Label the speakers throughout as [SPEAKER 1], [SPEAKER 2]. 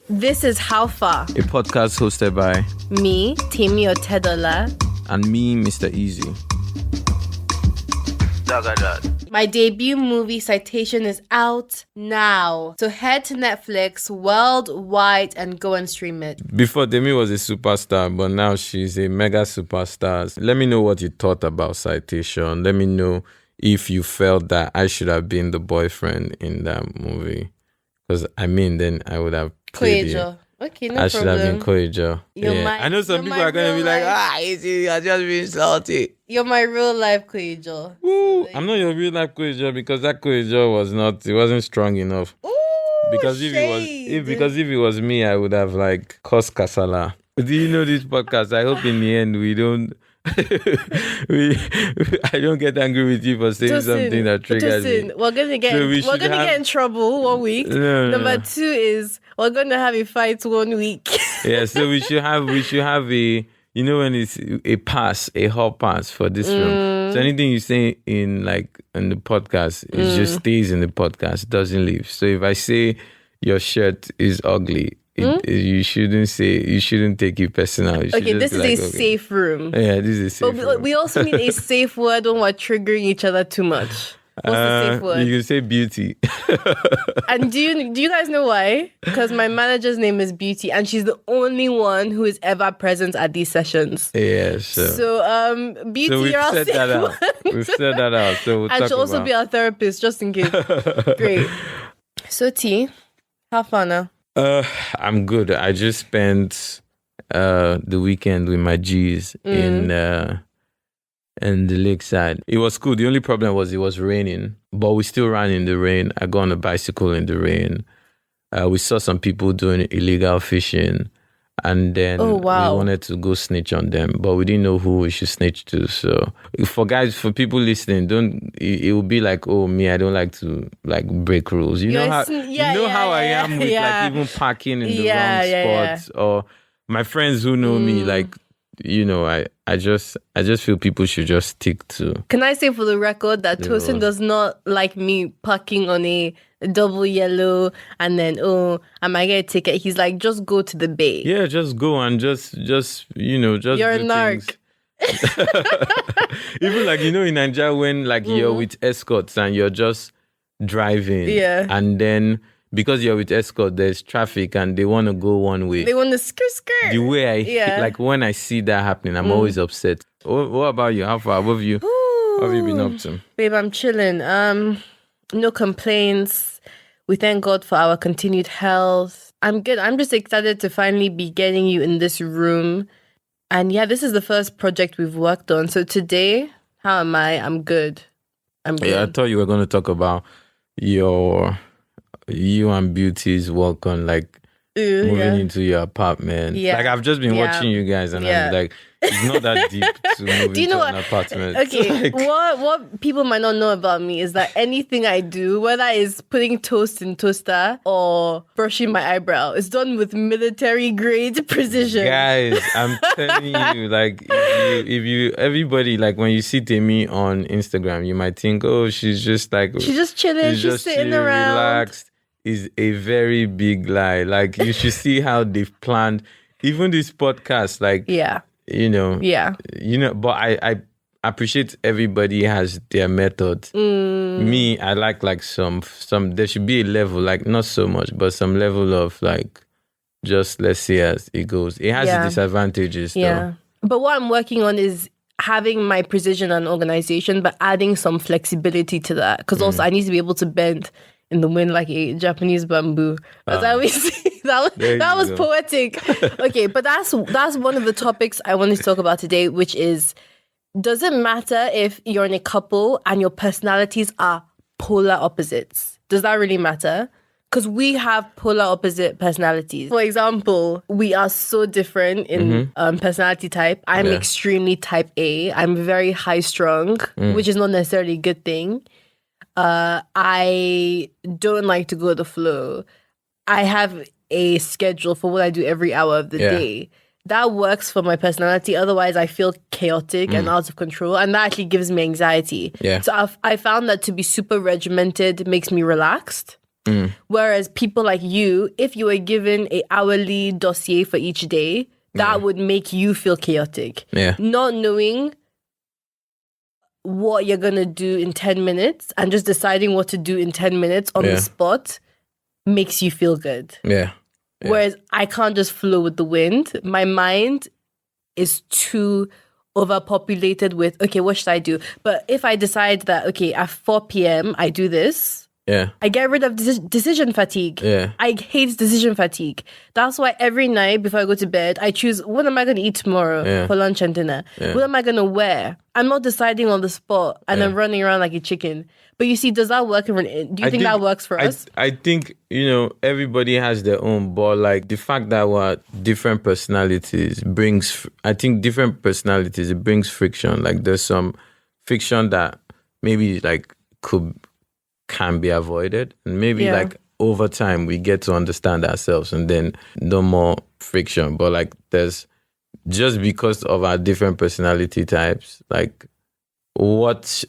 [SPEAKER 1] This is How Far,
[SPEAKER 2] a podcast hosted by
[SPEAKER 1] me, Temi Otedola,
[SPEAKER 2] and me, Mr. Eazi.
[SPEAKER 1] My debut movie, Citation, is out now. So head to Netflix worldwide and go and stream it.
[SPEAKER 2] Before, Temi was a superstar, but now she's a mega superstar. Let me know what you thought about Citation. Let me know if you felt that I should have been the boyfriend in that movie. Because, then I would have played you.
[SPEAKER 1] Okay, no problem.
[SPEAKER 2] I should have been Koijo. I know some people are going to be like, Easy, I just been salty.
[SPEAKER 1] You're my real life Koijo.
[SPEAKER 2] So I'm not your real life Koijo because that Koijo wasn't strong enough.
[SPEAKER 1] Ooh,
[SPEAKER 2] because if it was me, I would have caused kasala. Do you know this podcast? I hope in the end we don't I don't get angry with you for saying something that triggers me.
[SPEAKER 1] We're gonna get in trouble 1 week.
[SPEAKER 2] No.
[SPEAKER 1] Number 2 is we're gonna have a fight 1 week.
[SPEAKER 2] Yeah, so we should have a, when it's a hall pass for this room. So anything you say in the podcast, it just stays in the podcast, doesn't leave. So if I say your shirt is ugly, you shouldn't take it personal.
[SPEAKER 1] Okay, this is a safe room.
[SPEAKER 2] Yeah, this is a safe room.
[SPEAKER 1] We also need a safe word when we're triggering each other too much. What's the safe word?
[SPEAKER 2] You can say beauty.
[SPEAKER 1] And do you guys know why? Because my manager's name is Beauty, and she's the only one who is ever present at these sessions.
[SPEAKER 2] Yeah, sure.
[SPEAKER 1] So, Beauty,
[SPEAKER 2] so we've said that out. We've said that out. So we'll
[SPEAKER 1] and she'll also be our therapist, just in case. Great. So, T, how far now?
[SPEAKER 2] I'm good. I just spent the weekend with my G's in the lakeside. It was cool. The only problem was it was raining, but we still ran in the rain. I got on a bicycle in the rain. We saw some people doing illegal fishing, and then we wanted to go snitch on them, but we didn't know who we should snitch to. So for people listening, it will be like, oh, me, I don't like to break rules. You know how I am with even parking in the wrong spots, or my friends who know me, I just feel people should just stick to.
[SPEAKER 1] Can I say for the record that Tosin does not like me parking on a double yellow and then I might get a ticket. He's like, just go to the bay.
[SPEAKER 2] Yeah, just go and just you're
[SPEAKER 1] a narc.
[SPEAKER 2] Even in Nigeria when you're with escorts and you're just driving, and then because you're with escort, there's traffic and they want to go one way.
[SPEAKER 1] They want to skirt.
[SPEAKER 2] The way when I see that happening, I'm always upset. What about you? How far? What have you been up to?
[SPEAKER 1] Babe, I'm chilling. No complaints. We thank God for our continued health. I'm good. I'm just excited to finally be getting you in this room. And this is the first project we've worked on. So today, how am I? I'm good.
[SPEAKER 2] Yeah, I thought you were going to talk about you and Beauty's work on moving into your apartment. Yeah. I've just been watching you guys and I'm like, it's not that deep to move into an apartment.
[SPEAKER 1] Okay, what people might not know about me is that anything I do, whether it's putting toast in toaster or brushing my eyebrow, is done with military grade precision.
[SPEAKER 2] Guys, I'm telling you, if you everybody, when you see Temi on Instagram, you might think, oh, she's just
[SPEAKER 1] chilling, she's sitting around.
[SPEAKER 2] Relaxed. Is a very big lie. You should see how they've planned even this podcast. But I appreciate everybody has their method. Me, I like some there should be a level, not so much, but some level of just let's see as it goes. It has its disadvantages though.
[SPEAKER 1] But what I'm working on is having my precision and organization, but adding some flexibility to that. Because also I need to be able to bend in the wind like a Japanese bamboo. As I always say, that was poetic. Okay, but that's one of the topics I wanted to talk about today, which is, does it matter if you're in a couple and your personalities are polar opposites? Does that really matter? Because we have polar opposite personalities. For example, we are so different in personality type. I'm extremely type A. I'm very high strung, which is not necessarily a good thing. I don't like to go with the flow. I have a schedule for what I do every hour of the day. That works for my personality. Otherwise, I feel chaotic and out of control. And that actually gives me anxiety. Yeah. So I found that to be super regimented makes me relaxed. Whereas people like you, if you were given a hourly dossier for each day, that would make you feel chaotic.
[SPEAKER 2] Yeah.
[SPEAKER 1] Not knowing what you're going to do in 10 minutes and just deciding what to do in 10 minutes on the spot makes you feel good.
[SPEAKER 2] Yeah.
[SPEAKER 1] Whereas I can't just flow with the wind. My mind is too overpopulated with, okay, what should I do? But if I decide that, okay, at 4 p.m. I do this, I get rid of decision fatigue. I hate decision fatigue. That's why every night before I go to bed, I choose, what am I going to eat tomorrow for lunch and dinner? What am I going to wear? I'm not deciding on the spot and I'm running around like a chicken. But you see, does that work? Do you think that works for us?
[SPEAKER 2] I think, everybody has their own, but like the fact that we're different personalities it brings friction. Like there's some friction that maybe like can be avoided, and maybe like over time we get to understand ourselves and then no more friction. But like there's, just because of our different personality types, like what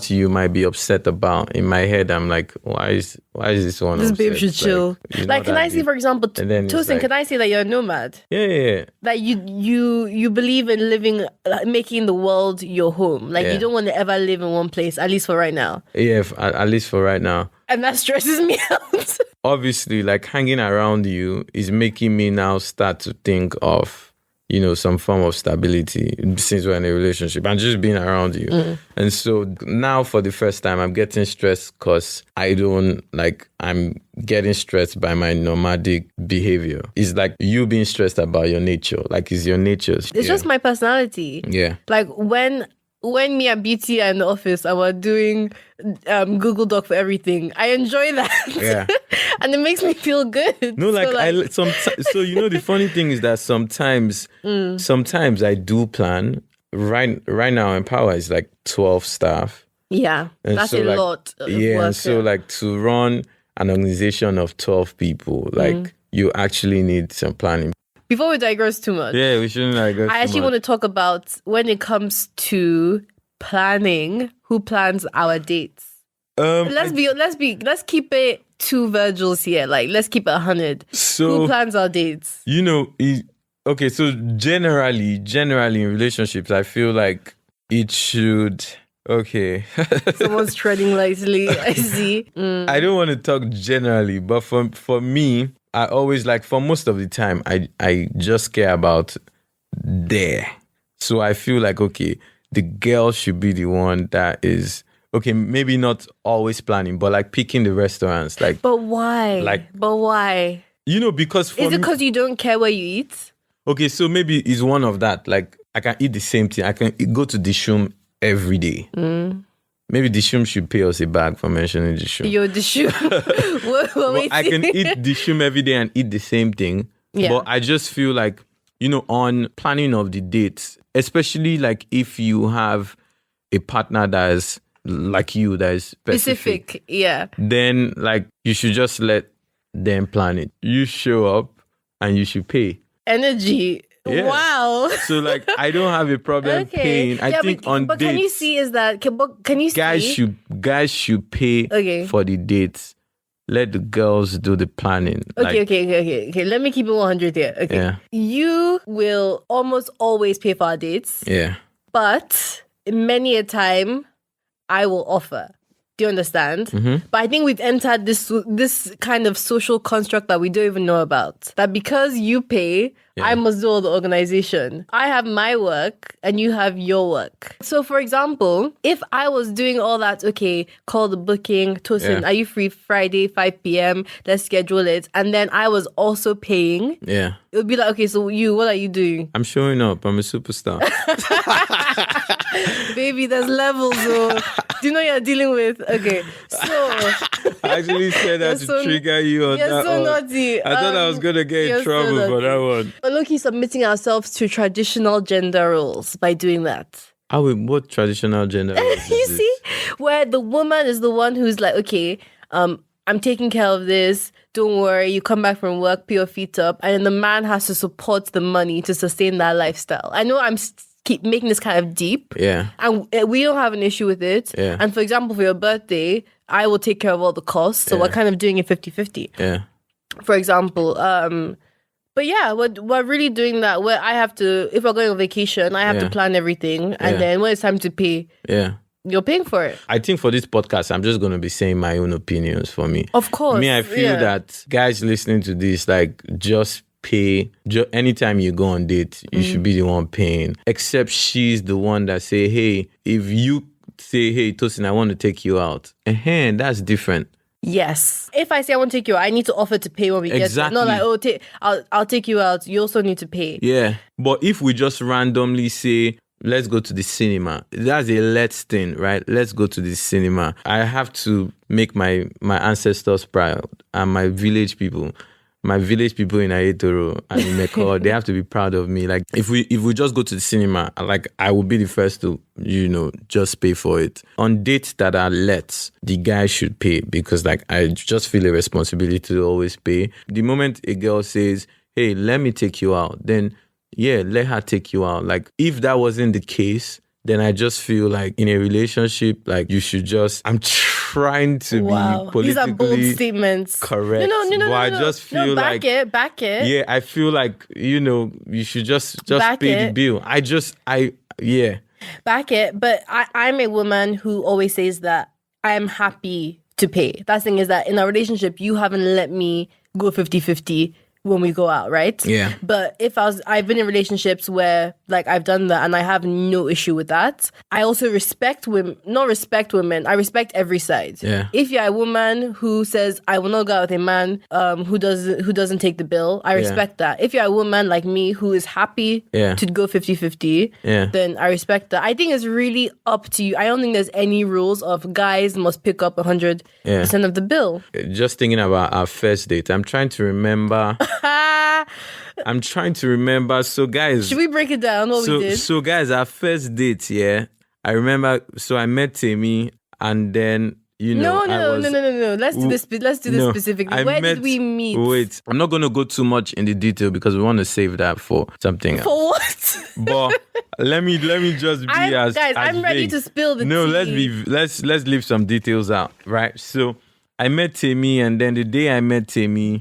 [SPEAKER 2] you might be upset about, in my head I'm like, why is this one
[SPEAKER 1] this
[SPEAKER 2] upset?
[SPEAKER 1] babe should chill. Like can I say, for example, Tosin, can I say that you're a nomad?
[SPEAKER 2] Yeah.
[SPEAKER 1] That you believe in living, making the world your home. Like you don't want to ever live in one place, at least for right now.
[SPEAKER 2] Yeah, at least for right now.
[SPEAKER 1] And that stresses me out.
[SPEAKER 2] Obviously, like hanging around you is making me now start to think of, some form of stability since we're in a relationship and just being around you. And so now for the first time, I'm getting stressed because I'm getting stressed by my nomadic behavior. It's like you being stressed about your nature. Like it's your nature.
[SPEAKER 1] It's just my personality.
[SPEAKER 2] Yeah.
[SPEAKER 1] Like when me and BT are in the office and we're doing Google Doc for everything, I enjoy that. Yeah. And it makes me feel good.
[SPEAKER 2] No, so the funny thing is that sometimes I do plan. Right now, Empower is like 12 staff.
[SPEAKER 1] Yeah, and that's a lot of work.
[SPEAKER 2] And so like to run an organization of 12 people, like you actually need some planning.
[SPEAKER 1] Before we digress too much.
[SPEAKER 2] Yeah, we shouldn't digress.
[SPEAKER 1] I actually want to talk about when it comes to planning, who plans our dates? Let's keep it 2 Virgils here. Like, let's keep it 100. So, who plans our dates?
[SPEAKER 2] Okay, so generally in relationships, I feel like it should. Okay.
[SPEAKER 1] Someone's treading lightly. I see.
[SPEAKER 2] I don't want to talk generally, but for me, I always for most of the time, I just care about there. So I feel like, okay, the girl should be the one that is, okay, maybe not always planning, but picking the restaurants.
[SPEAKER 1] But why? But why?
[SPEAKER 2] Because
[SPEAKER 1] is it because you don't care where you eat?
[SPEAKER 2] Okay, so maybe it's one of that. Like, I can eat the same thing. I can go to Dishum every day. Maybe Dishum should pay us a bag for mentioning Dishum.
[SPEAKER 1] Yo, Dishum.
[SPEAKER 2] I can eat Dishum every day and eat the same thing. Yeah. But I just feel like, on planning of the dates, especially if you have a partner that is like you, that is specific.
[SPEAKER 1] Yeah.
[SPEAKER 2] Then you should just let them plan it. You show up and you should pay.
[SPEAKER 1] Energy. Yeah. Wow.
[SPEAKER 2] So I don't have a problem paying. I think on dates. But
[SPEAKER 1] can you see can you see?
[SPEAKER 2] Guys should pay for the dates. Let the girls do the planning.
[SPEAKER 1] Okay. Let me keep it 100 here. Okay. Yeah. You will almost always pay for our dates.
[SPEAKER 2] Yeah.
[SPEAKER 1] But many a time I will offer. Do you understand? Mm-hmm. But I think we've entered this kind of social construct that we don't even know about. That because you pay, I must do all the organization. I have my work and you have your work. So for example, if I was doing all that, okay, call the booking, Tosin, are you free Friday, 5 p.m.? Let's schedule it. And then I was also paying. Yeah. It would be like, okay, so what are you doing?
[SPEAKER 2] I'm showing up. I'm a superstar.
[SPEAKER 1] Baby, there's levels. Do you know you're dealing with? Okay, so
[SPEAKER 2] I actually said that to trigger you on that.
[SPEAKER 1] You're so naughty.
[SPEAKER 2] I thought I was gonna get in trouble for that one.
[SPEAKER 1] But look, he's submitting ourselves to traditional gender roles by doing that.
[SPEAKER 2] What traditional gender roles?
[SPEAKER 1] You see, where the woman is the one who's like, okay, I'm taking care of this. Don't worry, you come back from work, put your feet up, and then the man has to support the money to sustain that lifestyle. I know I'm keep making this kind of deep.
[SPEAKER 2] Yeah.
[SPEAKER 1] And we don't have an issue with it. Yeah. And for example, for your birthday, I will take care of all the costs. So we're kind of doing it 50-50.
[SPEAKER 2] Yeah.
[SPEAKER 1] For example, but yeah, we're really doing that. Where I have to, if we're going on vacation, I have to plan everything, and then when it's time to pay, you're paying for it.
[SPEAKER 2] I think for this podcast, I'm just going to be saying my own opinions for me.
[SPEAKER 1] Of course.
[SPEAKER 2] Me, I feel that guys listening to this, like, just pay. Anytime you go on date, you should be the one paying. Except she's the one that say, hey, if you say, hey, Tosin, I want to take you out. That's different.
[SPEAKER 1] Yes. If I say I want to take you out, I need to offer to pay when we get there. Not like, I'll take you out. You also need to pay.
[SPEAKER 2] Yeah. But if we just randomly say, let's go to the cinema, that's a let's thing, right? Let's go to the cinema. I have to make my ancestors proud and my village people in Ayetoro and in Meko, they have to be proud of me. Like, if we just go to the cinema, like, I will be the first to, just pay for it. On dates that are lets, the guy should pay because, like, I just feel a responsibility to always pay. The moment a girl says, hey, let me take you out, then, let her take you out. Like, if that wasn't the case, then I just feel like in a relationship, like, you should just, I'm trying to be politically
[SPEAKER 1] These are bold statements.
[SPEAKER 2] Correct. No, I just feel
[SPEAKER 1] back it.
[SPEAKER 2] Yeah, I feel like, you should just pay the bill.
[SPEAKER 1] Back it. But I'm a woman who always says that I'm happy to pay. That thing is that in a relationship, you haven't let me go 50-50 when we go out, right?
[SPEAKER 2] Yeah.
[SPEAKER 1] But I've been in relationships where, like, I've done that and I have no issue with that. I also respect women, not respect women. I respect every side.
[SPEAKER 2] Yeah.
[SPEAKER 1] If you're a woman who says, I will not go out with a man who doesn't take the bill, I respect that. If you're a woman like me who is happy to go 50-50, then I respect that. I think it's really up to you. I don't think there's any rules of guys must pick up 100% of the bill.
[SPEAKER 2] Just thinking about our first date, I'm trying to remember. So, guys,
[SPEAKER 1] should we break it down? What we did?
[SPEAKER 2] So, guys, our first date, I remember. So, I met Temi, and then
[SPEAKER 1] No. Let's do this specifically. Where did we meet?
[SPEAKER 2] Wait, I'm not going to go too much in the detail because we want to save that for something else.
[SPEAKER 1] For what?
[SPEAKER 2] But let me just be
[SPEAKER 1] guys. I'm ready to spill the tea.
[SPEAKER 2] No, let's leave some details out, right? So, I met Temi, and then the day I met Temi,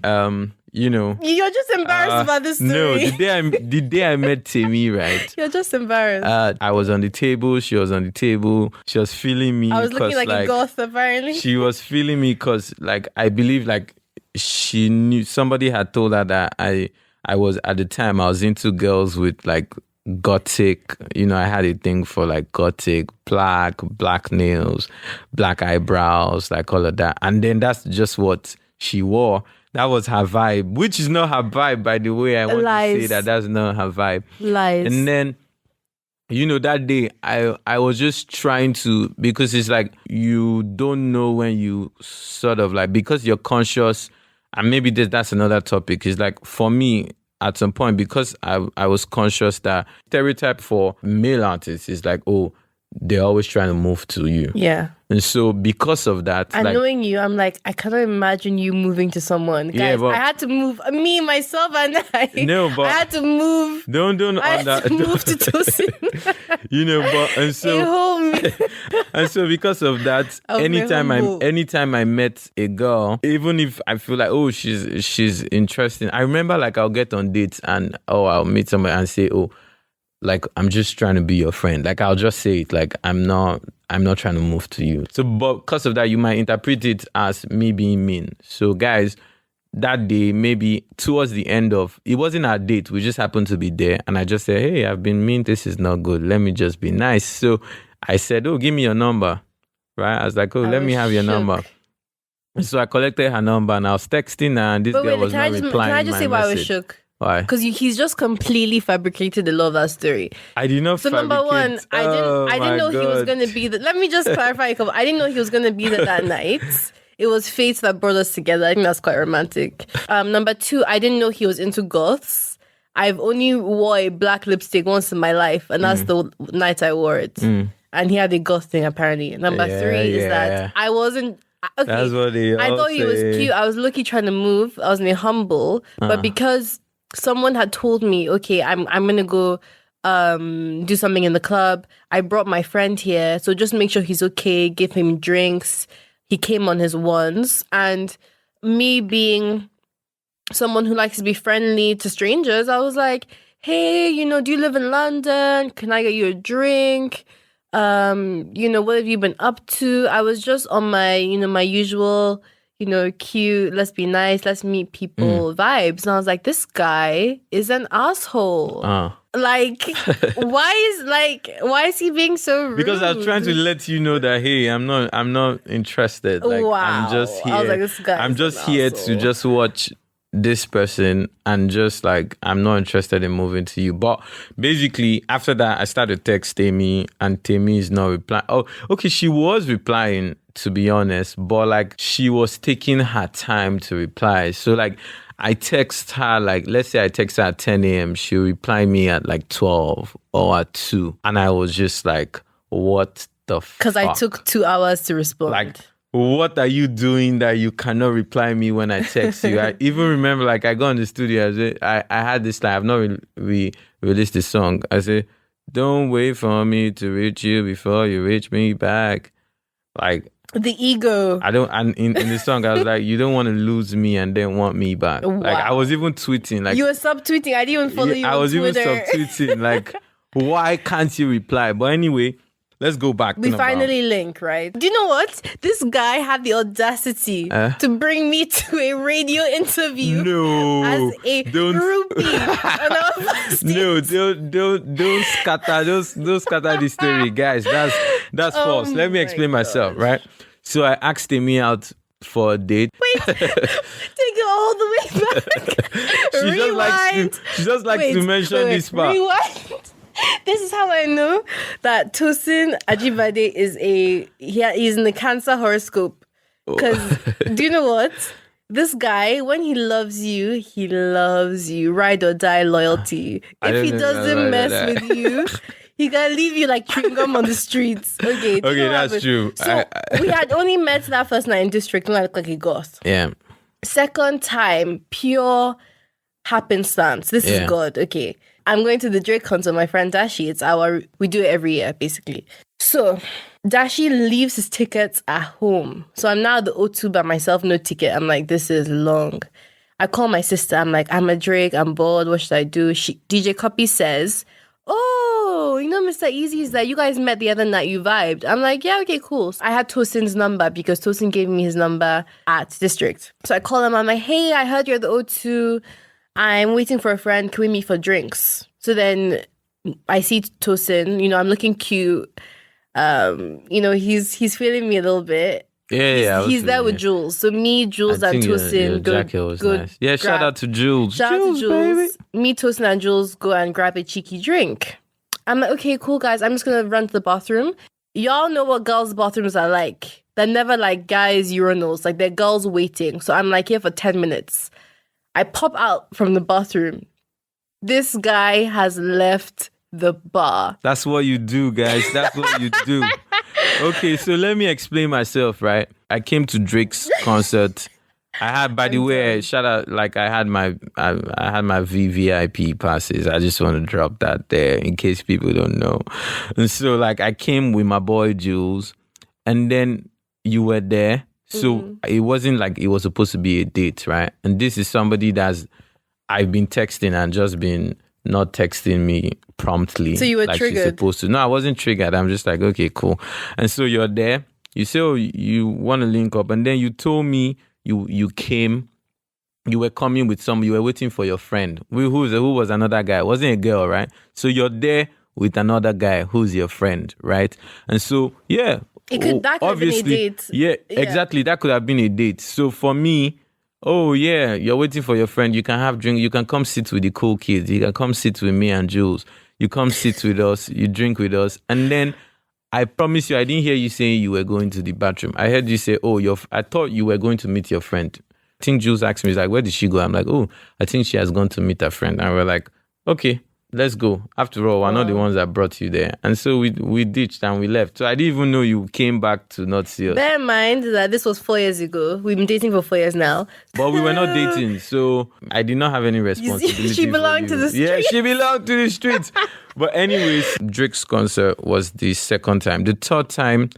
[SPEAKER 1] You're just embarrassed about this story.
[SPEAKER 2] No, the day I met Temi, right?
[SPEAKER 1] You're just embarrassed.
[SPEAKER 2] I was on the table. She was on the table. She was feeling me.
[SPEAKER 1] I was looking like a goth, apparently.
[SPEAKER 2] She was feeling me because, like, I believe, like, she knew somebody had told her that I was, at the time, I was into girls with, like, gothic. I had a thing for, like, gothic, black nails, black eyebrows, like, all of that. And then that's just what she wore. That was her vibe, which is not her vibe, by the way. I want to say that that's not her vibe.
[SPEAKER 1] Lies.
[SPEAKER 2] And then, that day, I was just trying to, because it's like, you don't know when you sort of like, because you're conscious, and maybe that's another topic. It's like, for me, at some point, because I was conscious that stereotype for male artists is like, oh, they're always trying to move to you.
[SPEAKER 1] Yeah.
[SPEAKER 2] And so because of that,
[SPEAKER 1] and knowing you, I'm like, I cannot imagine you moving to someone. Guys, I had to move, me, myself, and I.
[SPEAKER 2] No, but
[SPEAKER 1] I had to move.
[SPEAKER 2] I
[SPEAKER 1] had to move to Tosin.
[SPEAKER 2] And so because of that, anytime I met a girl, even if I feel like, oh, she's interesting, I remember, like, I'll get on dates and I'll meet somebody and say, oh, like, I'm just trying to be your friend. Like, I'll just say it, like, I'm not trying to move to you. So, but because of that, you might interpret it as me being mean. So, guys, that day, maybe towards the end of, it wasn't our date. We just happened to be there. And I just said, hey, I've been mean. This is not good. Let me just be nice. So I said, oh, give me your number. Right? I was like, oh, let me have your number. So I collected her number and I was texting her and this girl was not replying.
[SPEAKER 1] Can I just say why I was shook?
[SPEAKER 2] Why?
[SPEAKER 1] Because he's just completely fabricated a lot of that story.
[SPEAKER 2] I did not fabricate.
[SPEAKER 1] So number one, I didn't know he was going to be there. Let me just clarify. I didn't know he was going to be there that night. It was fate that brought us together. I think that's quite romantic. Number two, I didn't know he was into goths. I've only wore a black lipstick once in my life, and that's the night I wore it. And he had a goth thing, apparently. Number three is that I wasn't... Okay,
[SPEAKER 2] that's what
[SPEAKER 1] I thought he was cute. I was lucky trying to move. I was in a humble. But because someone had told me, okay, I'm going to go do something in the club. I brought my friend here. So just make sure he's okay. Give him drinks. he came on his ones. And me being someone who likes to be friendly to strangers, I was like, hey, do you live in London? Can I get you a drink? What have you been up to? I was just on my, my usual, cute, let's be nice, let's meet people vibes. And I was like, this guy is an asshole. Like, why is he being so rude?
[SPEAKER 2] Because I was trying to let you know that, hey, I'm not interested. Like,
[SPEAKER 1] wow.
[SPEAKER 2] I'm just here.
[SPEAKER 1] I was like, this guy
[SPEAKER 2] I'm just here to just watch this person and just like, I'm not interested in moving to you. But basically, after that, I started to text Temi, and Temi is not replying. Oh, okay, she was replying, to be honest, but like she was taking her time to reply. So like, I text her, like, let's say I text her at 10 a.m. She'll reply me at like 12 or at 2. And I was just like, what the fuck?
[SPEAKER 1] Because I took 2 hours to respond.
[SPEAKER 2] Like, what are you doing that you cannot reply me when I text you? I even remember, like, I got in the studio, I had this, like, I've not released the song. I said, don't wait for me to reach you before you reach me back. Like,
[SPEAKER 1] the ego.
[SPEAKER 2] And in the song, I was like, you don't want to lose me and then want me back. Wow. Like, I was even tweeting. Like,
[SPEAKER 1] you were subtweeting. I didn't even follow you on
[SPEAKER 2] I was
[SPEAKER 1] Twitter.
[SPEAKER 2] even subtweeting. Like, why can't you reply? But anyway, let's go back.
[SPEAKER 1] We finally link, right? Do you know what? This guy had the audacity to bring me to a radio interview as a groupie.
[SPEAKER 2] No, don't scatter, don't scatter the story, guys. That's false. Let me explain myself, right? So I asked Temi out for a date.
[SPEAKER 1] Wait, take it all the way back.
[SPEAKER 2] She just likes to mention this part.
[SPEAKER 1] Rewind. This is how I know that Tosin Ajibade he's in the Cancer horoscope. Because do you know what? This guy, when he loves you, ride or die loyalty. If he doesn't mess with you, he can leave you like chewing gum on the streets. Okay,
[SPEAKER 2] that's true.
[SPEAKER 1] So we had only met that first night in district and I looked like a goth.
[SPEAKER 2] Yeah.
[SPEAKER 1] Second time, pure happenstance. This is God. Okay. I'm going to the Drake concert. My friend Dashi, we do it every year, basically. So Dashi leaves his tickets at home. So I'm now at the O2 by myself, no ticket. I'm like, this is long. I call my sister. I'm like, I'm a Drake. I'm bored. What should I do? DJ Copy says, oh, Mr. Eazi is that you guys met the other night. You vibed. I'm like, yeah, okay, cool. So I had Tosin's number because Tosin gave me his number at district. So I call him. I'm like, hey, I heard you're at the O2. I'm waiting for a friend. Can we meet for drinks? So then I see Tosin, I'm looking cute. He's feeling me a little bit.
[SPEAKER 2] Yeah,
[SPEAKER 1] he's there with Jules. So me, Jules, and Tosin
[SPEAKER 2] go. Nice. Yeah, shout out to Jules.
[SPEAKER 1] Shout out to Jules. Me, Tosin, and Jules go and grab a cheeky drink. I'm like, okay, cool, guys. I'm just gonna run to the bathroom. Y'all know what girls' bathrooms are like. They're never like guys' urinals. Like they're girls waiting. So I'm like here for 10 minutes. I pop out from the bathroom. This guy has left the bar.
[SPEAKER 2] That's what you do, guys. That's what you do. Okay, so let me explain myself, right? I came to Drake's concert. I had, by the way, shout out, like I had my VVIP passes. I just want to drop that there in case people don't know. And so like I came with my boy Jules, and then you were there. So it wasn't like it was supposed to be a date, right? And this is somebody I've been texting and just been not texting me promptly.
[SPEAKER 1] So you were
[SPEAKER 2] like
[SPEAKER 1] triggered?
[SPEAKER 2] She's supposed to. No, I wasn't triggered. I'm just like, okay, cool. And so you're there. You say, oh, you want to link up. And then you told me you came. You were coming with you were waiting for your friend. Who was another guy. It wasn't a girl, right? So you're there with another guy who's your friend, right? And so, yeah.
[SPEAKER 1] That could have been a date.
[SPEAKER 2] Yeah, exactly. That could have been a date. So for me, oh yeah, you're waiting for your friend. You can have drink. You can come sit with the cool kids. You can come sit with me and Jules. You come sit with us. You drink with us. And then I promise you, I didn't hear you saying you were going to the bathroom. I heard you say, oh, I thought you were going to meet your friend. I think Jules asked me, he's like, where did she go? I'm like, oh, I think she has gone to meet her friend. And we're like, okay. Let's go. After all, we're not the ones that brought you there. And so we ditched and we left. So I didn't even know you came back to not see us.
[SPEAKER 1] Bear in mind that this was 4 years ago. We've been dating for 4 years now.
[SPEAKER 2] But we were not dating. So I did not have any responsibility.
[SPEAKER 1] She belonged to the streets.
[SPEAKER 2] Yeah, she belonged to the streets. But anyways, Drake's concert was the second time. The third time,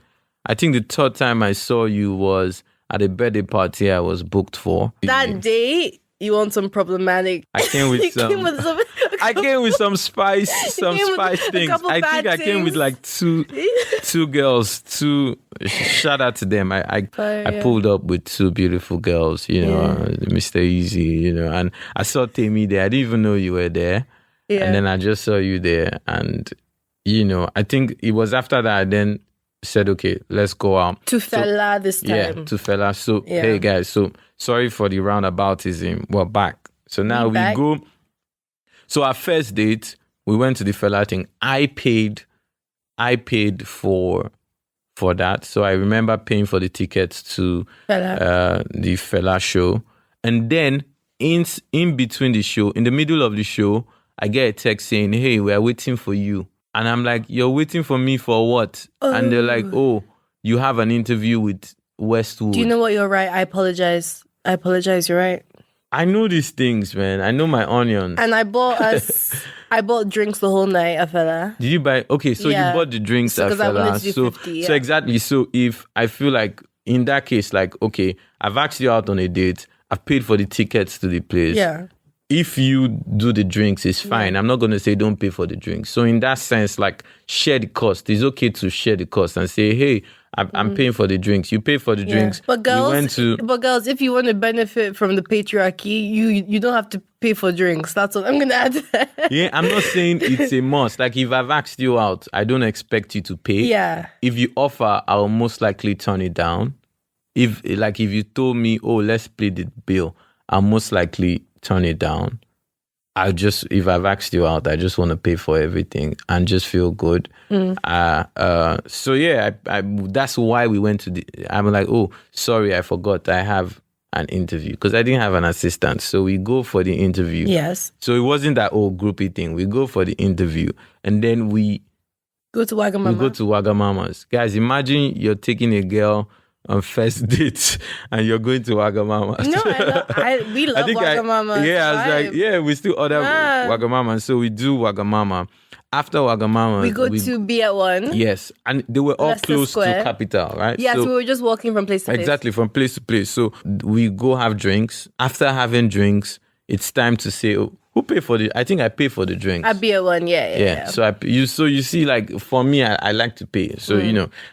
[SPEAKER 2] I think the third time I saw you was at a birthday party I was booked for.
[SPEAKER 1] That day, you want some problematic.
[SPEAKER 2] I came with
[SPEAKER 1] You
[SPEAKER 2] some.
[SPEAKER 1] came with some.
[SPEAKER 2] I came with some spice,
[SPEAKER 1] came with a
[SPEAKER 2] things.
[SPEAKER 1] couple
[SPEAKER 2] I
[SPEAKER 1] bad
[SPEAKER 2] think I came with
[SPEAKER 1] things.
[SPEAKER 2] like two girls. Shout out to them. I pulled up with two beautiful girls. Mr Eazi. And I saw Temi there. I didn't even know you were there.
[SPEAKER 1] Yeah.
[SPEAKER 2] And then I just saw you there, and I think it was after that I then said, okay, let's go out
[SPEAKER 1] To fella this time.
[SPEAKER 2] Yeah, to fella. So hey guys, so sorry for the roundaboutism. We're back. So now we
[SPEAKER 1] back.
[SPEAKER 2] go. So our first date, we went to the fella thing. I paid for that. So I remember paying for the tickets to the fella show. And then in between the show, in the middle of the show, I get a text saying, hey, we are waiting for you. And I'm like, you're waiting for me for what? And they're like, oh, you have an interview with Westwood.
[SPEAKER 1] Do you know what? You're right. I apologize. You're right.
[SPEAKER 2] I know these things, man. I know my onions.
[SPEAKER 1] And I bought drinks the whole night, a fella.
[SPEAKER 2] Did you buy? Okay, so you bought the drinks,
[SPEAKER 1] Because I
[SPEAKER 2] fella.
[SPEAKER 1] wanted to do 50,
[SPEAKER 2] So exactly. So if I feel like in that case, like, okay, I've asked you out on a date, I've paid for the tickets to the place.
[SPEAKER 1] Yeah.
[SPEAKER 2] If you do the drinks, it's fine. I'm not going to say don't pay for the drinks. So in that sense, like, share the cost. It's okay to share the cost and say, hey, I'm paying for the drinks. You pay for the drinks.
[SPEAKER 1] But girls, if you want to benefit from the patriarchy, you don't have to pay for drinks. That's what I'm going to add.
[SPEAKER 2] Yeah, I'm not saying it's a must. Like, if I've asked you out, I don't expect you to pay.
[SPEAKER 1] Yeah.
[SPEAKER 2] If you offer, I'll most likely turn it down. If you told me, oh, let's split the bill, I'll most likely turn it down. If I've asked you out, I just want to pay for everything and just feel good. So yeah, I that's why we went to I'm like, oh, sorry, I forgot I have an interview because I didn't have an assistant. So we go for the interview.
[SPEAKER 1] Yes.
[SPEAKER 2] So it wasn't that old groupie thing. We go for the interview and then we
[SPEAKER 1] go to Wagamama.
[SPEAKER 2] We go to Wagamama's. Guys, imagine you're taking a girl on first date and you're going to Wagamama's.
[SPEAKER 1] No, we love Wagamama.
[SPEAKER 2] I was like, yeah, we still order Wagamama. So we do Wagamama. After Wagamama,
[SPEAKER 1] we go to Be at One.
[SPEAKER 2] Yes, and they were all
[SPEAKER 1] Leicester
[SPEAKER 2] close
[SPEAKER 1] Square.
[SPEAKER 2] to Capital, right?
[SPEAKER 1] Yes, we were just walking from place to place.
[SPEAKER 2] Exactly, from place to place. So we go have drinks. After having drinks, it's time to say, oh, who paid for the? I think I pay for the drinks.
[SPEAKER 1] At Be at One, yeah.
[SPEAKER 2] So you see, like for me, I like to pay. So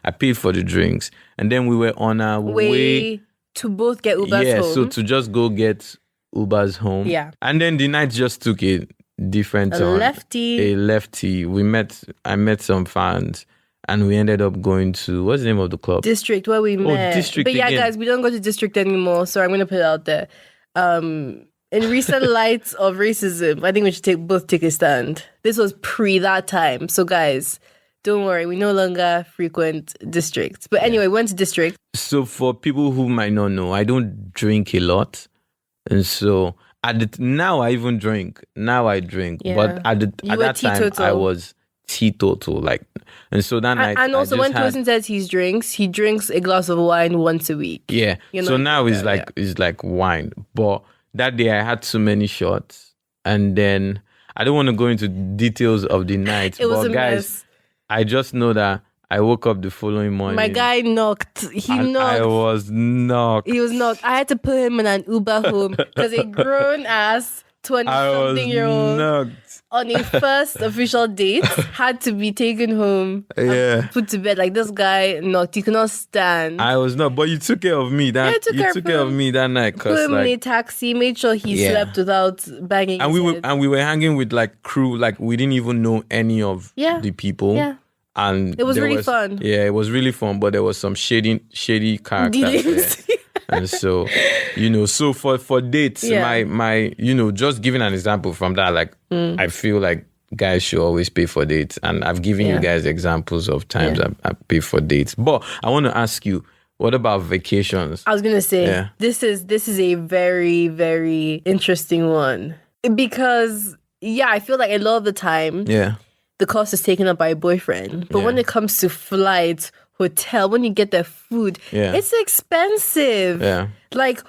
[SPEAKER 2] I paid for the drinks, and then we were on our way
[SPEAKER 1] to both get Ubers home.
[SPEAKER 2] So to just go get Ubers home.
[SPEAKER 1] Yeah,
[SPEAKER 2] and then the night just took a different turn. A lefty. I met some fans. And we ended up going to, what's the name of the club?
[SPEAKER 1] District, where we met.
[SPEAKER 2] District
[SPEAKER 1] But yeah,
[SPEAKER 2] again.
[SPEAKER 1] guys, we don't go to District anymore. So I'm going to put it out there. In recent lights of racism, I think we should both take a stand. This was pre that time. So guys, don't worry. We no longer frequent District. But anyway, we went to District.
[SPEAKER 2] So for people who might not know, I don't drink a lot. And so now I even drink. Now I drink.
[SPEAKER 1] Yeah.
[SPEAKER 2] But at that time,
[SPEAKER 1] teetotal.
[SPEAKER 2] I was teetotal. And so that night,
[SPEAKER 1] and also when Tosin says he drinks a glass of wine once a week.
[SPEAKER 2] Yeah. So now it's like wine. But that day I had too many shots. And then I don't want to go into details of the night.
[SPEAKER 1] It was a
[SPEAKER 2] guys,
[SPEAKER 1] mess.
[SPEAKER 2] I just know that I woke up the following morning.
[SPEAKER 1] My guy knocked.
[SPEAKER 2] I was knocked.
[SPEAKER 1] He was knocked. I had to put him in an Uber home because a grown ass 20-something-year-old on a first official date had to be taken home and put to bed. Like, this guy knocked. He could not stand.
[SPEAKER 2] I was not, but you took care of me. You took care of me that night.
[SPEAKER 1] Put him in a taxi, made sure he slept without banging his head.
[SPEAKER 2] And we were hanging with like crew, like we didn't even know any of the people.
[SPEAKER 1] Yeah.
[SPEAKER 2] And
[SPEAKER 1] it was really fun.
[SPEAKER 2] Yeah, it was really fun, but there was some shady characters there. And so, so for dates, my just giving an example from that, like I feel like guys should always pay for dates, and I've given you guys examples of times I pay for dates. But I want to ask you, what about vacations?
[SPEAKER 1] I was gonna say this is a very, very interesting one because I feel like a lot of the time the cost is taken up by a boyfriend, but when it comes to flights, hotel, when you get the food, it's expensive. Yeah. Like,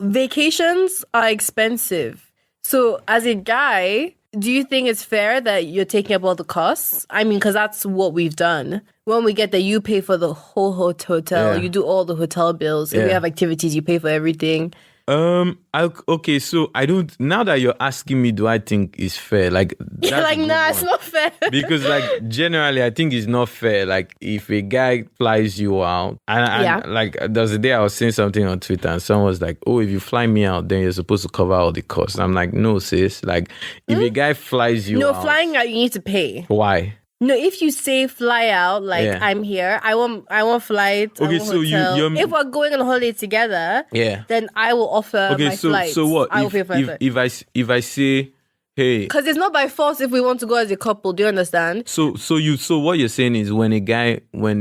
[SPEAKER 1] vacations are expensive. So as a guy, do you think it's fair that you're taking up all the costs? I mean, because that's what we've done. when we get there, you pay for the whole hotel.
[SPEAKER 2] Yeah.
[SPEAKER 1] You do all the hotel bills. If we have activities, you pay for everything.
[SPEAKER 2] Okay, so I don't. Now that you're asking me, do I think it's fair? Like,
[SPEAKER 1] You're like, nah, it's not fair.
[SPEAKER 2] Because, like, generally, I think it's not fair. Like, if a guy flies you out, and like, there was a day I was saying something on Twitter, and someone was like, "Oh, if you fly me out, then you're supposed to cover all the costs." I'm like, no, sis. Like, if a guy flies you out,
[SPEAKER 1] flying out, you need to pay.
[SPEAKER 2] Why?
[SPEAKER 1] No, if you say fly out, like I'm here, I want flight.
[SPEAKER 2] Okay,
[SPEAKER 1] I want
[SPEAKER 2] so
[SPEAKER 1] hotel. If we're going on a holiday together, then I will offer my flight.
[SPEAKER 2] So what?
[SPEAKER 1] I will pay for my flight.
[SPEAKER 2] If I say, hey,
[SPEAKER 1] because it's not by force if we want to go as a couple. Do you understand?
[SPEAKER 2] So what you're saying is when a